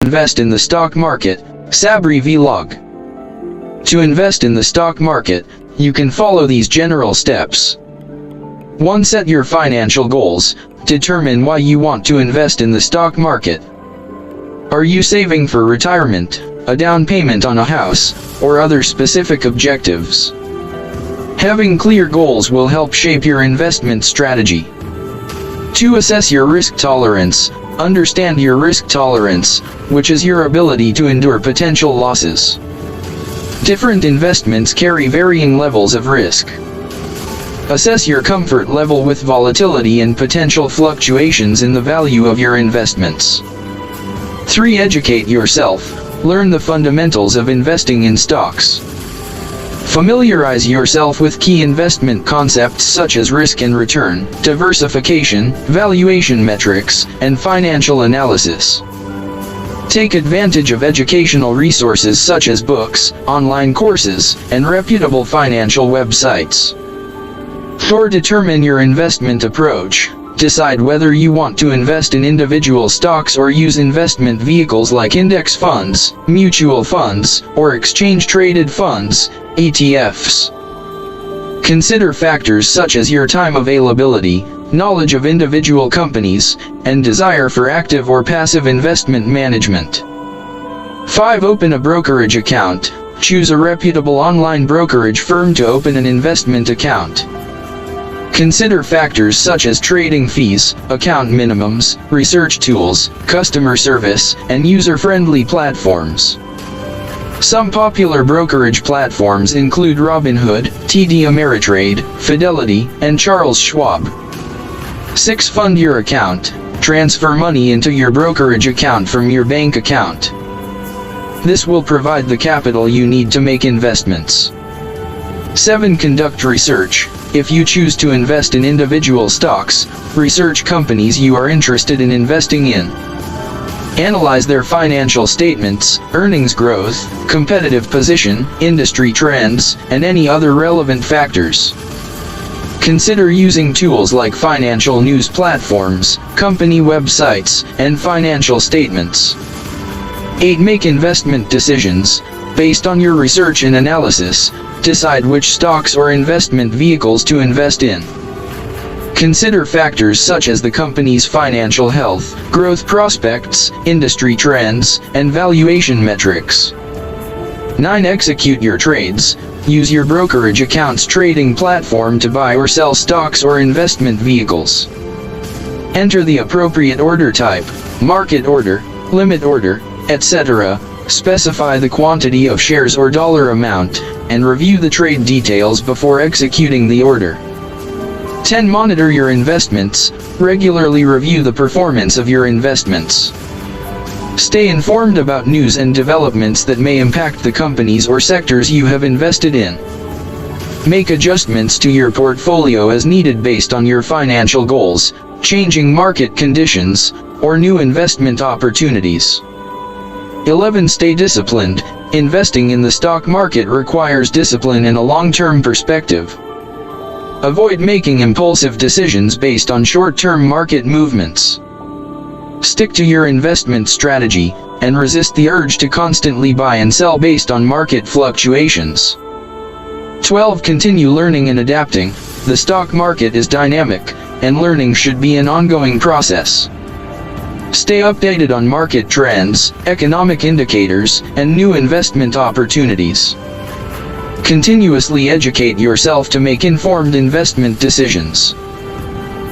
invest in the stock market, Sabri vlog. To invest in the stock market, you can follow these general steps. 1. Set your financial goals. Determine why you want to invest in the stock market. Are you saving for retirement, a down payment on a house, or other specific objectives? Having clear goals will help shape your investment strategy. 2. Assess your risk tolerance. Understand your risk tolerance, which is your ability to endure potential losses. Different investments carry varying levels of risk. Assess your comfort level with volatility and potential fluctuations in the value of your investments. 3. Educate yourself. Learn the fundamentals of investing in stocks. Familiarize yourself with key investment concepts such as risk and return, diversification, valuation metrics, and financial analysis. Take advantage of educational resources such as books, online courses, and reputable financial websites. 4. Determine your investment approach. Decide whether you want to invest in individual stocks or use investment vehicles like index funds, mutual funds, or exchange-traded funds, ETFs. Consider factors such as your time availability, knowledge of individual companies, and desire for active or passive investment management. 5. Open a brokerage account. Choose a reputable online brokerage firm to open an investment account. Consider factors such as trading fees, account minimums, research tools, customer service, and user-friendly platforms. Some popular brokerage platforms include Robinhood, TD Ameritrade, Fidelity, and Charles Schwab. 6. Fund your account. Transfer money into your brokerage account from your bank account. This will provide the capital you need to make investments. 7. Conduct research. If you choose to invest in individual stocks, research companies you are interested in investing in. Analyze their financial statements, earnings growth, competitive position, industry trends, and any other relevant factors. Consider using tools like financial news platforms, company websites, and financial statements. 8. Make investment decisions. Based on your research and analysis, decide which stocks or investment vehicles to invest in. Consider factors such as the company's financial health, growth prospects, industry trends, and valuation metrics. 9. Execute your trades. Use your brokerage account's trading platform to buy or sell stocks or investment vehicles. Enter the appropriate order type, market order, limit order, etc. Specify the quantity of shares or dollar amount, and review the trade details before executing the order. 10. Monitor your investments. Regularly review the performance of your investments. Stay informed about news and developments that may impact the companies or sectors you have invested in. Make adjustments to your portfolio as needed based on your financial goals, changing market conditions, or new investment opportunities. 11. Stay disciplined. Investing in the stock market requires discipline and a long-term perspective. Avoid making impulsive decisions based on short-term market movements. Stick to your investment strategy, and resist the urge to constantly buy and sell based on market fluctuations. 12. Continue learning and adapting. The stock market is dynamic, and learning should be an ongoing process. Stay updated on market trends, economic indicators, and new investment opportunities. Continuously educate yourself to make informed investment decisions.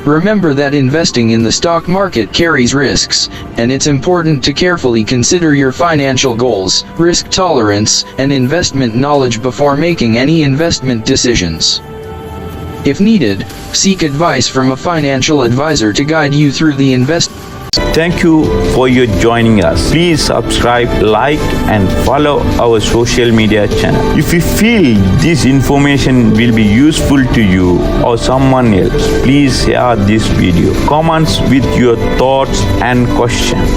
Remember that investing in the stock market carries risks, and it's important to carefully consider your financial goals, risk tolerance, and investment knowledge before making any investment decisions. If needed, seek advice from a financial advisor to guide you through the investment. Thank you for your joining us. Please subscribe, like, and follow our social media channel. If you feel this information will be useful to you or someone else, please share this video. Comments with your thoughts and questions.